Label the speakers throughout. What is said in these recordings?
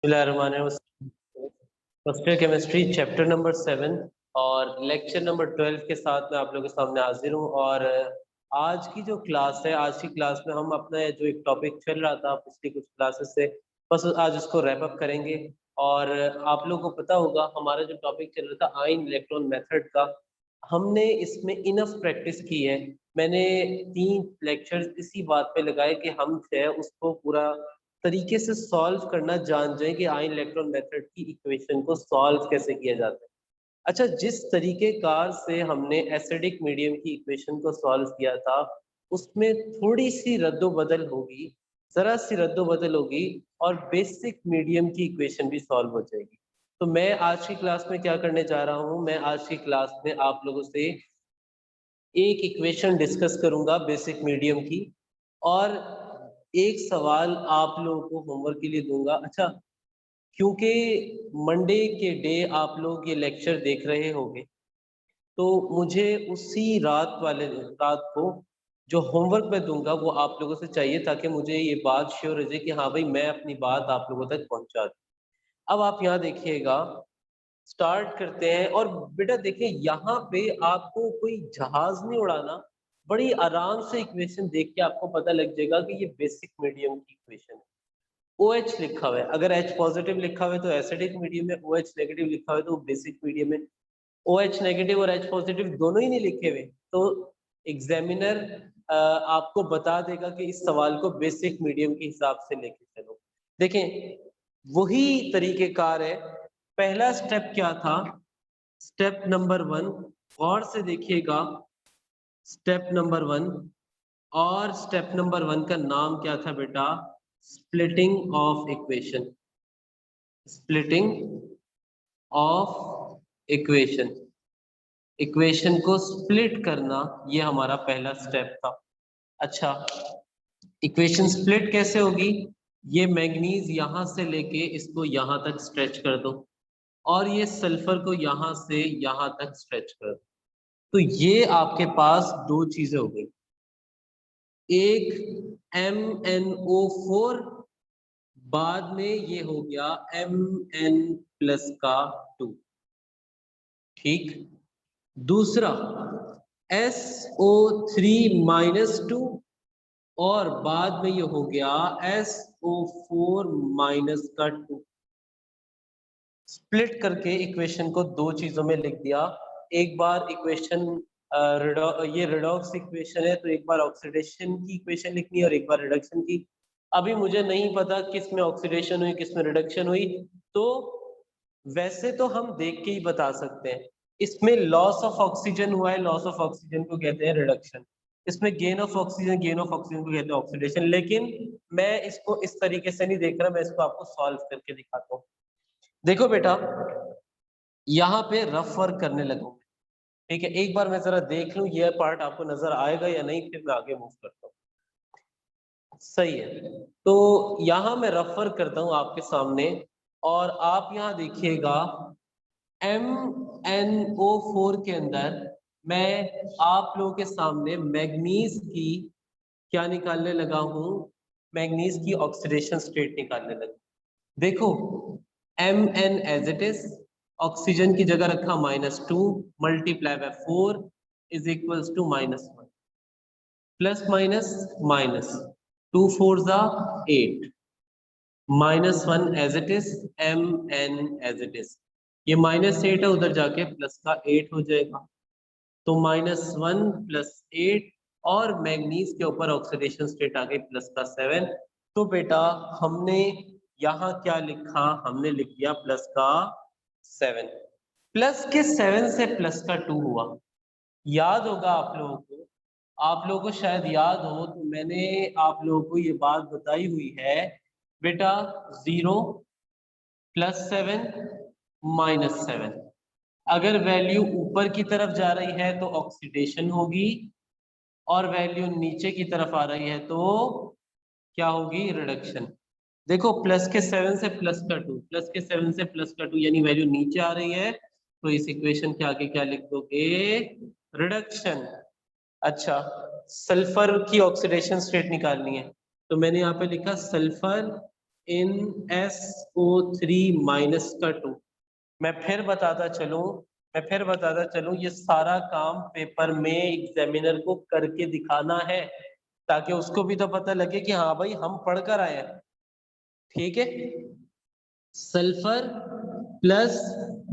Speaker 1: First year chemistry chapter number 7 और lecture number 12 के साथ मैं आप लोगों के सामने हाजिर हूँ। और आज की जो क्लास है, आज की क्लास में हम अपना जो एक टॉपिक चल रहा था पिछली कुछ क्लासेस से, बस आज उसको रैप अप करेंगे। और आप लोगों को पता होगा हमारा जो टॉपिक चल रहा था आयन इलेक्ट्रॉन मेथड का, हमने इसमें इनफ प्रैक्टिस की है। मैंने 3 लेक्चर्स इसी बात पे लगाए कि हम जो है उसको पूरा तरीके से सॉल्व करना जान जाए कि आयन इलेक्ट्रॉन मेथड की इक्वेशन को सॉल्व कैसे किया जाता है। अच्छा, जिस तरीके कार से हमने एसिडिक मीडियम की इक्वेशन को सॉल्व किया था, उसमें थोड़ी सी रद्दोबदल होगी, जरा सी रद्दोबदल होगी और बेसिक मीडियम की इक्वेशन भी सॉल्व हो जाएगी। तो मैं आज की क्लास में क्या करने जा रहा हूँ, मैं आज की क्लास में आप लोगों से एक इक्वेशन डिस्कस करूंगा बेसिक मीडियम की, और एक सवाल आप लोगों को होमवर्क के लिए दूंगा। अच्छा, क्योंकि मंडे के डे आप लोग ये लेक्चर देख रहे होंगे, तो मुझे उसी रात को जो होमवर्क मैं दूंगा वो आप लोगों से चाहिए, ताकि मुझे ये बात श्योर हो जाए कि हाँ भाई, मैं अपनी बात आप लोगों तक पहुंचा दूं। अब आप यहाँ देखिएगा, स्टार्ट करते हैं। और बेटा देखिए, यहाँ पे आपको कोई जहाज नहीं उड़ाना, बड़ी आराम से इक्वेशन देख के आपको पता लग जाएगा कि ये बेसिक मीडियम की इक्वेशन है। OH लिखा हुआ है, अगर H पॉजिटिव लिखा हुआ है तो एसिडिक मीडियम है, OH नेगेटिव लिखा हुआ है तो बेसिक मीडियम है। OH नेगेटिव और H पॉजिटिव दोनों ही नहीं लिखे हुए, तो एग्जामिनर आपको बता देगा कि इस सवाल को बेसिक मीडियम के हिसाब से लेके चलो। देखें, वही तरीकेकार है। पहला स्टेप क्या था? स्टेप नंबर 1, गौर से देखिएगा, स्टेप नंबर 1। और स्टेप नंबर 1 का नाम क्या था बेटा? Splitting of equation. Splitting of equation, equation को स्प्लिट करना, ये हमारा पहला स्टेप था। अच्छा, इक्वेशन स्प्लिट कैसे होगी? ये मैंगनीज यहां से लेके इसको यहां तक स्ट्रेच कर दो, और ये सल्फर को यहां से यहां तक स्ट्रेच कर दो। तो ये आपके पास दो चीजें हो गई, एक MnO4, बाद में ये हो गया Mn+ का 2, ठीक। दूसरा SO3-2, और बाद में ये हो गया SO4- का 2। स्प्लिट करके इक्वेशन को दो चीजों में लिख दिया। एक बार इक्वेशन ये रिडॉक्स इक्वेशन है, तो एक बार ऑक्सीडेशन की इक्वेशन लिखनी है और एक बार रिडक्शन की। अभी मुझे नहीं पता किस में ऑक्सीडेशन हुई किस में रिडक्शन हुई, तो वैसे तो हम देख के ही बता सकते हैं। इसमें लॉस ऑफ ऑक्सीजन हुआ है, लॉस ऑफ ऑक्सीजन को कहते हैं रिडक्शन। इसमें गेन ऑफ ऑक्सीजन को कहते हैं ऑक्सीडेशन। लेकिन मैं इसको इस तरीके से नहीं देख रहा, मैं इसको आपको सॉल्व करके दिखाता हूँ। देखो बेटा, यहाँ पे रफ वर्क करने लगूंगा, ठीक है। एक बार मैं जरा देख लूं ये पार्ट आपको नजर आएगा या नहीं, फिर मैं आगे मूव करता हूँ। सही है, तो यहाँ मैं रफ वर्क करता हूँ आपके सामने, और आप यहाँ देखिएगा MnO4 के अंदर मैं आप लोगों के सामने मैग्नीज की क्या निकालने लगा हूँ? मैग्नीज की ऑक्सीडेशन स्टेट निकालने लगा। देखो, Mn as it is, oxygen की जगह रखा -2 multiply by 4 is equals to -1, plus minus minus, 2 4 8, -1 as it is, Mn as it is. ये -8 है, उधर जाके प्लस का 8 हो जाएगा, तो -1 + 8, और मैग्नीज के ऊपर ऑक्सीडेशन स्टेट आ गई +7। तो बेटा हमने यहाँ क्या लिखा? हमने लिख दिया +7। +7 से +2 हुआ। याद होगा आप लोगों को, आप लोगों को शायद याद हो, तो मैंने आप लोगों को ये बात बताई हुई है बेटा, 0 +7 -7, अगर वैल्यू ऊपर की तरफ जा रही है तो ऑक्सीडेशन होगी, और वैल्यू नीचे की तरफ आ रही है तो क्या होगी? रिडक्शन। देखो, +7 से +2, +7 से +2, यानी वैल्यू नीचे आ रही है, तो इस इक्वेशन के आगे क्या लिख दोगे? रिडक्शन। अच्छा, सल्फर की ऑक्सीडेशन स्टेट निकालनी है, तो मैंने यहाँ पे लिखा सल्फर इन SO3 माइनस का 2। मैं फिर बताता चलूं ये सारा काम पेपर में एग्जामिनर को करके दिखाना है, ताकि उसको भी तो पता लगे कि हाँ भाई हम पढ़ कर आए हैं। ठीक है, sulphur plus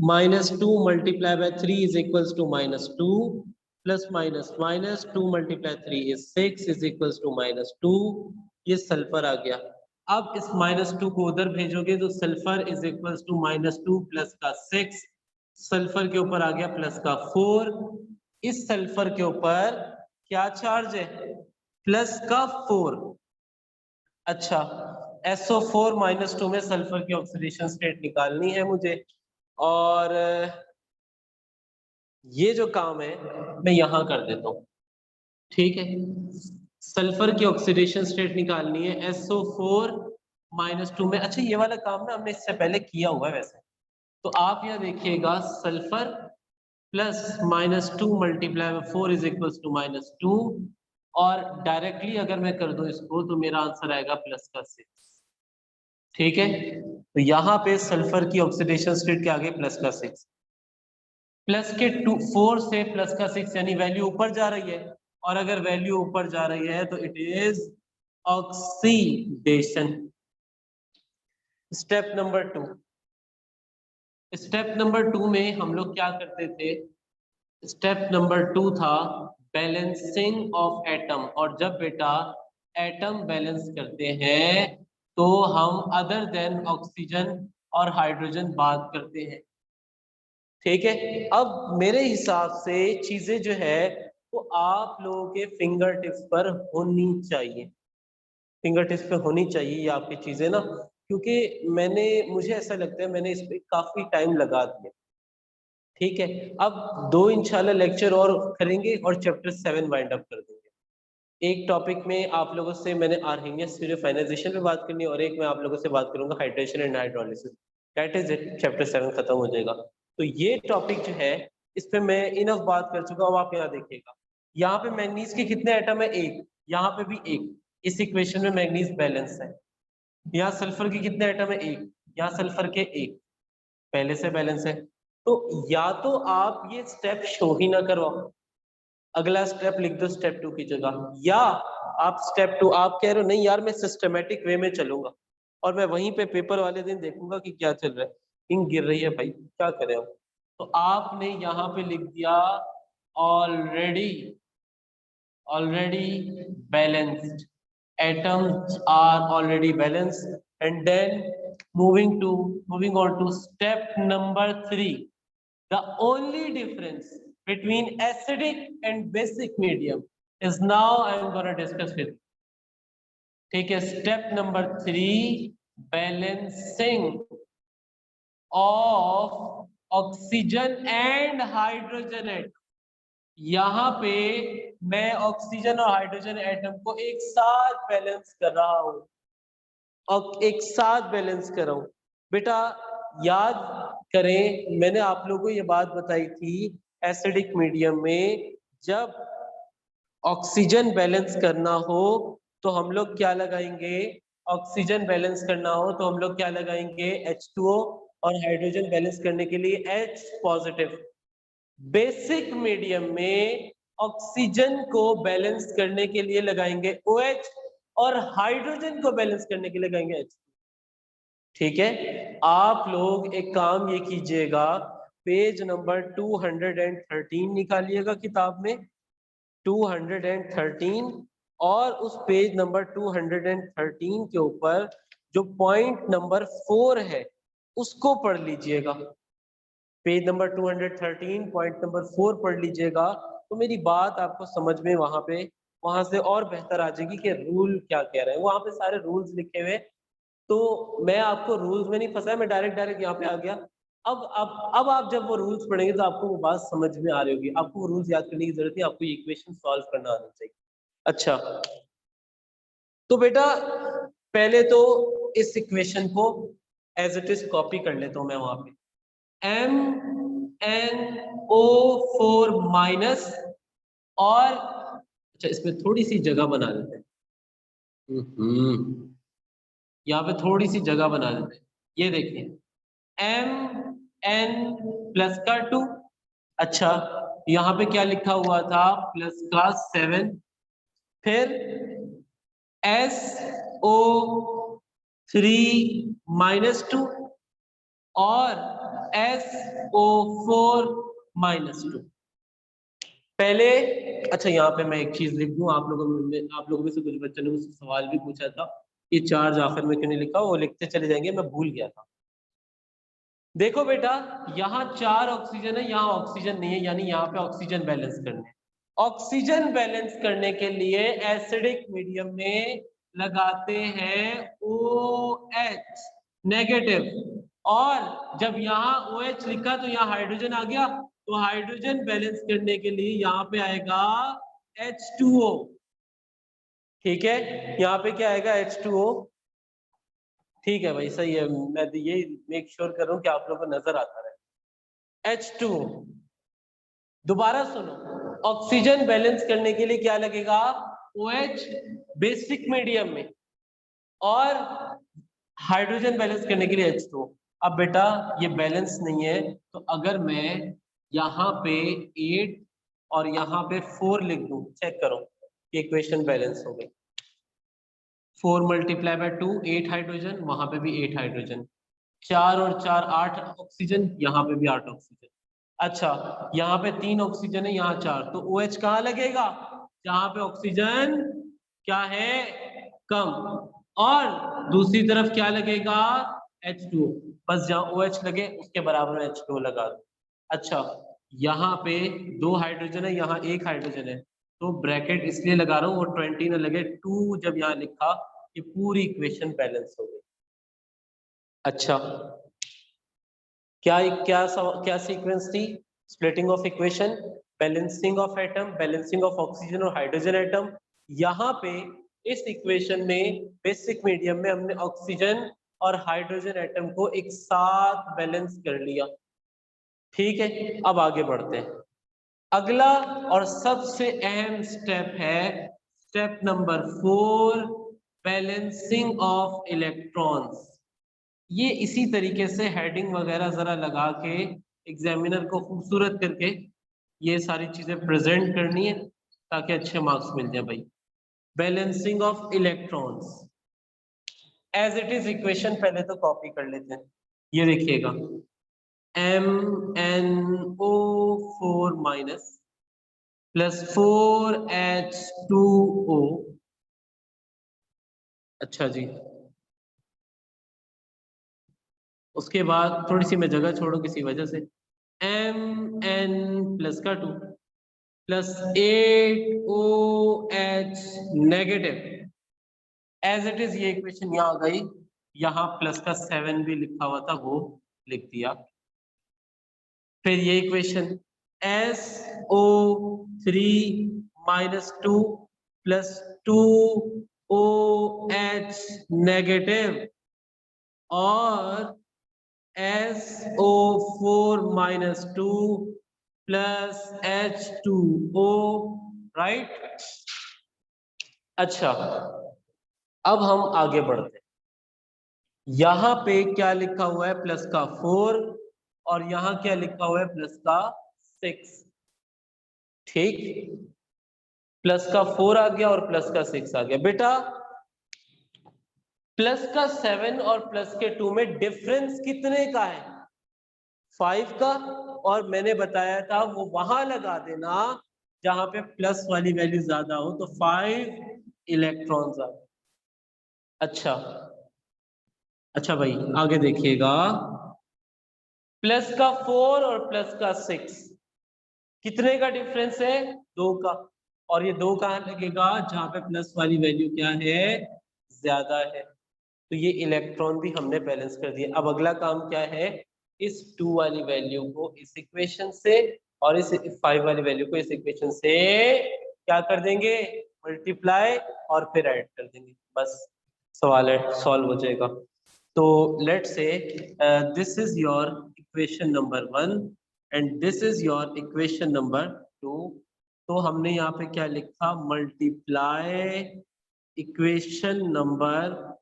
Speaker 1: -2 multiply by 3 is equals to -2 plus minus minus 2 multiply 3 is 6 is equals to -2। ये सल्फर आ गया। अब इस -2 को उधर भेजोगे तो sulphur is equals to -2 plus का 6, सल्फर के ऊपर आ गया प्लस का 4। इस सल्फर के ऊपर क्या चार्ज है? प्लस का 4। अच्छा, SO4 -2 में सल्फर की ऑक्सीडेशन स्टेट निकालनी है मुझे, और ये जो काम है मैं यहां कर देता हूं। ठीक है, सल्फर की ऑक्सीडेशन स्टेट निकालनी है SO4 -2 में। अच्छा, ये वाला काम ना हमने इससे पहले किया हुआ है वैसे, तो आप यह देखिएगा sulphur plus -2 multiply by 4 is equals to -2, और डायरेक्टली अगर मैं कर दूं इसको तो मेरा आंसर आएगा प्लस का 6। ठीक है, तो यहाँ पे सल्फर की ऑक्सीडेशन स्टेट क्या आ गई? प्लस का 6। प्लस के 4 से प्लस का 6 यानी वैल्यू ऊपर जा रही है, और अगर वैल्यू ऊपर जा रही है तो it is oxidation. Step number 2, step number 2 में हम लोग क्या करते थे? स्टेप नंबर 2 था बैलेंसिंग ऑफ एटम, और जब बेटा एटम बैलेंस करते हैं तो हम अदर देन ऑक्सीजन और हाइड्रोजन बात करते हैं। ठीक है, अब मेरे हिसाब से चीजें जो है वो आप लोगों के फिंगर टिप्स पर होनी चाहिए, फिंगर टिप्स पे होनी चाहिए ये आपकी चीजें ना, क्योंकि मुझे ऐसा लगता है मैंने इस पे काफी टाइम लगा दिया। ठीक है, अब 2 इंशाल्लाह लेक्चर और करेंगे और चैप्टर 7 वाइंड अप कर देंगे। एक टॉपिक में आप लोगों से मैंने आर्हेनियस प्यूरिफाइनाइजेशन पे बात करनी है, और एक मैं आप लोगों से बात करूंगा hydration and hydrolysis. That is it, chapter 7 खत्म हो जाएगा। तो ये टॉपिक जो है इस पे मैं इनफ बात कर चुका हूँ। आप यहाँ देखिएगा, यहाँ पे मैग्नीज के कितने एटम है? 1। यहाँ पे भी 1। इस इक्वेशन में मैग्नीज बैलेंस है। यहाँ सल्फर के कितने एटम है? 1। यहाँ सल्फर के 1, पहले से बैलेंस है। तो या तो आप ये स्टेप शो ही ना करवाओ, अगला स्टेप लिख दो स्टेप 2 की जगह, या आप स्टेप 2 आप कह रहे हो नहीं यार मैं सिस्टमेटिक वे में चलूंगा, और मैं वहीं पे पेपर वाले दिन देखूंगा कि क्या चल रहा है, इंक गिर रही है भाई क्या करें हम। तो आपने यहाँ पे लिख दिया already, already balanced, atoms are already balanced, and then moving on to step number 3. The only difference between acidic and basic medium is now I am going to discuss with you. ठीक है, step number 3, balancing of oxygen and hydrogen atom. यहाँ पे मैं oxygen और hydrogen atom को एक साथ balance कर रहा हूँ, और एक साथ बैलेंस कर रहा हूँ। बेटा याद करें, मैंने आप लोगों को ये बात बताई थी एसिडिक मीडियम में जब ऑक्सीजन बैलेंस करना हो तो हम लोग क्या लगाएंगे? ऑक्सीजन बैलेंस करना हो तो हम लोग क्या लगाएंगे? H2O, और हाइड्रोजन बैलेंस करने के लिए H पॉजिटिव। बेसिक मीडियम में ऑक्सीजन को बैलेंस करने के लिए लगाएंगे OH, और हाइड्रोजन को बैलेंस करने के लिए लगाएंगे H। ठीक है, आप लोग एक काम ये कीजिएगा, पेज नंबर 213 निकालिएगा किताब में, 213, और उस पेज नंबर 213 के ऊपर जो पॉइंट नंबर 4 है उसको पढ़ लीजिएगा। पेज नंबर 213 पॉइंट नंबर 4 पढ़ लीजिएगा, तो मेरी बात आपको समझ में वहां से और बेहतर आ जाएगी कि रूल क्या कह रहे हैं। वहां पे सारे रूल्स लिखे हुए, तो मैं आपको रूल्स में नहीं फंसाया, मैं डायरेक्ट यहाँ पे आ गया। अब आप जब वो रूल्स पढ़ेंगे तो आपको वो बात समझ में आ रही होगी, आपको वो रूल्स याद करने की जरूरत नहीं, आपको ये इक्वेशन सॉल्व करना आना चाहिए। अच्छा, तो बेटा पहले तो इस इक्वेशन को एज इट इज कॉपी कर लेता हूं मैं वहां पे, MnO4 माइनस, और अच्छा इसमें थोड़ी सी जगह बना लेते हैं, यहाँ पे थोड़ी सी जगह बना देते हैं। ये देखिए mn प्लस का 2, अच्छा यहाँ पे क्या लिखा हुआ था, प्लस का 7, फिर SO3 माइनस 2 और SO4 माइनस 2। पहले अच्छा यहाँ पे मैं एक चीज लिख दूं, आप लोगों में से कुछ बच्चों ने मुझसे सवाल भी पूछा था कि चार्ज आखिर में क्यों नहीं लिखा, वो लिखते चले जाएंगे, मैं भूल गया था। देखो बेटा, यहाँ 4 ऑक्सीजन है, यहाँ ऑक्सीजन नहीं है, यानी यहाँ पे ऑक्सीजन बैलेंस करने हैं। ऑक्सीजन बैलेंस करने के लिए एसिडिक मीडियम में लगाते हैं OH नेगेटिव, और जब यहाँ OH लिखा तो यहाँ हाइड्रोजन आ गया, तो हाइड्रोजन बैलेंस करने के लिए यहाँ पे आएगा H2O। ठीक है, यहाँ पे क्या आएगा, H2O। ठीक है भाई, सही है, मैं ये मेक श्योर कर रहा हूँ कि आप लोगों को नजर आता रहे। H2O। दोबारा सुनो, ऑक्सीजन बैलेंस करने के लिए क्या लगेगा, OH बेसिक मीडियम में, और हाइड्रोजन बैलेंस करने के लिए H2O। अब बेटा ये बैलेंस नहीं है, तो अगर मैं यहाँ पे 8 और यहाँ पे 4 लिख दूं, चेक करो, इक्वेशन बैलेंस हो गई। 4 मल्टीप्लाई बाय 2 8 हाइड्रोजन, वहां पे भी 8 हाइड्रोजन, 4 और 4 8 ऑक्सीजन, यहाँ पे भी 8 ऑक्सीजन। अच्छा यहाँ पे 3 ऑक्सीजन है, यहाँ 4, तो OH कहाँ लगेगा, जहां पे ऑक्सीजन क्या है, कम, और दूसरी तरफ क्या लगेगा, H2O। बस जहां OH लगे उसके बराबर में H2O लगा दो। अच्छा यहाँ पे 2 हाइड्रोजन है, यहाँ 1 हाइड्रोजन है, तो ब्रैकेट इसलिए लगा रहा हूँ वो 20 ना लगे, 2 जब यहाँ लिखा, ये पूरी इक्वेशन बैलेंस हो गई। अच्छा क्या सीक्वेंस थी, splitting of equation, balancing of atom, balancing of oxygen और हाइड्रोजन एटम। यहाँ पे इस इक्वेशन में बेसिक मीडियम में हमने ऑक्सीजन और हाइड्रोजन एटम को एक साथ बैलेंस कर लिया। ठीक है, अब आगे बढ़ते हैं। अगला और सबसे अहम स्टेप है step number 4, balancing of electrons. ये इसी तरीके से हेडिंग वगैरह जरा लगा के एग्जामिनर को खूबसूरत करके ये सारी चीजें प्रेजेंट करनी है ताकि अच्छे मार्क्स मिल जाए भाई। Balancing of electrons as it is equation पहले तो कॉपी कर लेते हैं। ये देखिएगा MnO4 माइनस प्लस 4H2O। अच्छा जी, उसके बाद थोड़ी सी मैं जगह छोड़ू किसी वजह से, Mn प्लस का 2 plus 8OH negative, as it is ये इक्वेशन यहाँ आ गई, यहाँ प्लस का 7 भी लिखा हुआ था वो लिख दिया। फिर ये equation SO3 minus 2 plus 2OH negative और SO4 minus 2 plus H2O, right. अच्छा अब हम आगे बढ़ते हैं। यहाँ पे क्या लिखा हुआ है, प्लस का 4, और यहाँ क्या लिखा हुआ है, प्लस का 6। ठीक, प्लस का 4 आ गया और प्लस का 6 आ गया। बेटा प्लस का 7 और प्लस के 2 में डिफरेंस कितने का है, 5 का, और मैंने बताया था वो वहां लगा देना जहां पे प्लस वाली वैल्यू ज्यादा हो, तो 5 इलेक्ट्रॉन्स आ गए। अच्छा अच्छा भाई आगे देखिएगा, प्लस का 4 और प्लस का 6 कितने का डिफरेंस है, 2 का, और ये 2 कहाँ लगेगा, जहां पे प्लस वाली वैल्यू क्या है, ज्यादा है, तो ये इलेक्ट्रॉन भी हमने बैलेंस कर दिया। अब अगला काम क्या है, इस 2 वाली वैल्यू को इस इक्वेशन से और इस 5 वाली वैल्यू को इस इक्वेशन से क्या कर देंगे, मल्टीप्लाई और फिर ऐड कर देंगे, बस सवाल सॉल्व हो जाएगा। तो let's say this is your equation number 1 and this is your equation number 2। तो हमने यहाँ पे क्या लिखा, multiply equation number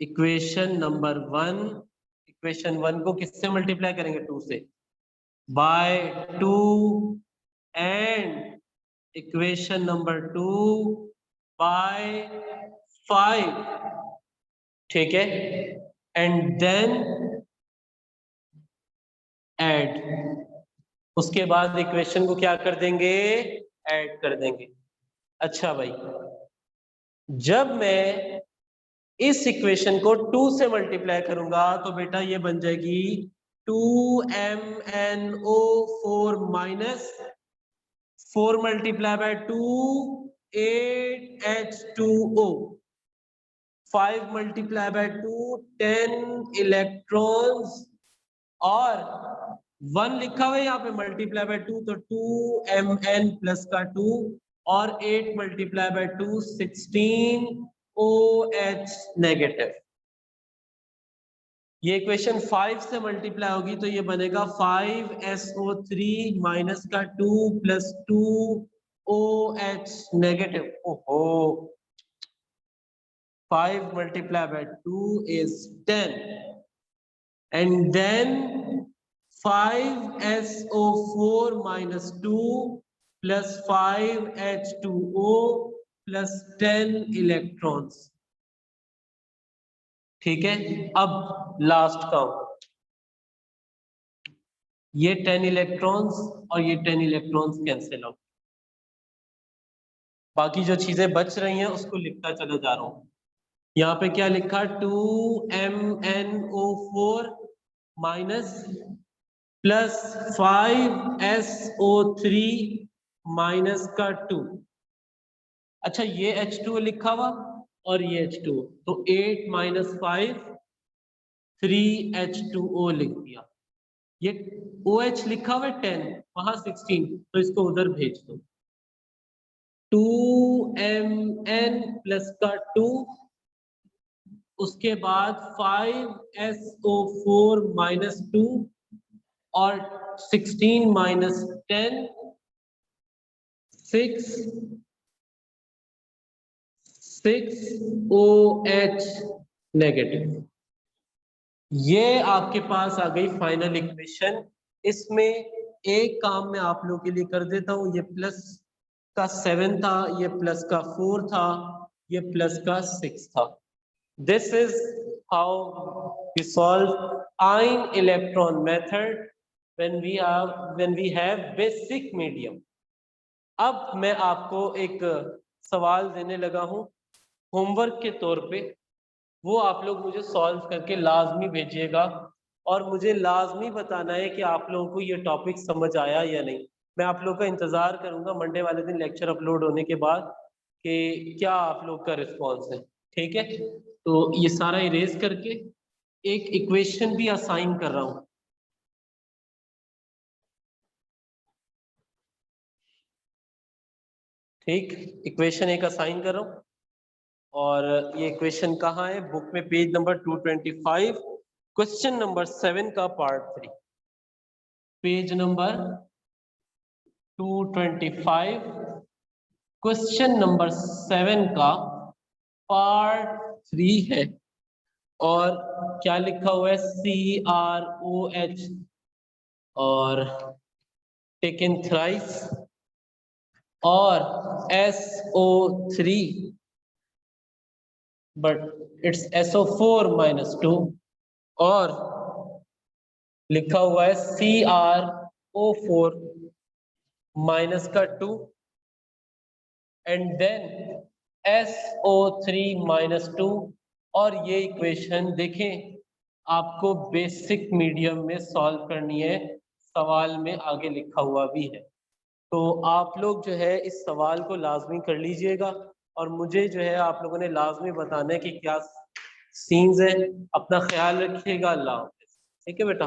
Speaker 1: equation number 1, equation 1 को किससे मल्टीप्लाई करेंगे? 2 से, by 2 and equation number 2 by 5, ठीक है, एंड देन ऐड। उसके बाद इक्वेशन को क्या कर देंगे? ऐड कर देंगे। अच्छा भाई, जब मैं इस इक्वेशन को 2 से मल्टीप्लाई करूंगा तो बेटा ये बन जाएगी 2MnO4 minus 4 multiply by 2 8H2O, 5 multiply by 2 10 electrons, और 1 लिखा हुआ है यहाँ पे मल्टीप्लाई बाय 2 तो 2Mn प्लस का 2, और 8 मल्टीप्लाई बाय 2 16OH नेगेटिव। ये इक्वेशन 5 से मल्टीप्लाई होगी तो ये बनेगा 5SO3 माइनस का 2 प्लस 2OH नेगेटिव। ओहो, 5 multiply by 2 is 10, and then 5SO4 minus 2 plus 5H2O plus 10 electrons, ठीक है। अब लास्ट काउंट, ये 10 इलेक्ट्रॉन्स और ये 10 इलेक्ट्रॉन्स कैंसिल आउट, बाकी जो चीजें बच रही हैं उसको लिखता चला जा रहा हूं। यहाँ पे क्या लिखा? 2MnO4 minus plus 5SO3 minus का 2। अच्छा, ये H2O लिखा हुआ और ये H2O, तो 8 माइनस 5 3H2O लिख दिया। ये OH लिखा हुआ है 10, वहां 16, तो इसको उधर भेज दो। 2Mn प्लस का 2, उसके बाद 5SO4 माइनस 2 और 16 माइनस 10 6OH नेगेटिव। ये आपके पास आ गई फाइनल इक्वेशन। इसमें एक काम मैं आप लोगों के लिए कर देता हूं, ये प्लस का 7 था, ये प्लस का 4 था, ये प्लस का 6 था। This is how we solve ion electron method when we have basic medium. अब मैं आपको एक सवाल देने लगा हूं होमवर्क के तौर पे, वो आप लोग मुझे सॉल्व करके लाजमी भेजिएगा, और मुझे लाजमी बताना है कि आप लोगों को ये टॉपिक समझ आया या नहीं। मैं आप लोगों का इंतजार करूंगा मंडे वाले दिन लेक्चर अपलोड होने के बाद कि क्या आप लोग का रिस्पॉन्स है, ठीक है। तो ये सारा इरेज करके एक इक्वेशन भी असाइन कर रहा हूं, ठीक, इक्वेशन एक असाइन कर रहा हूं, और ये इक्वेशन कहाँ है? बुक में पेज नंबर 225, क्वेश्चन नंबर 7 का part 3, page number 225, question number 7 का पार्ट 3 है। और क्या लिखा हुआ है? CROH और टेकन थ्राइस और SO3, but it's SO4 minus 2, और लिखा हुआ है CrO4 माइनस का 2 एंड देन SO3 माइनस 2। और ये इक्वेशन देखें, आपको बेसिक मीडियम में सॉल्व करनी है, सवाल में आगे लिखा हुआ भी है। तो आप लोग जो है इस सवाल को लाजमी कर लीजिएगा, और मुझे जो है आप लोगों ने लाजमी बताना है कि क्या सीन्स है। अपना ख्याल रखिएगा, अल्लाह हाफ़िज़, ठीक है बेटा।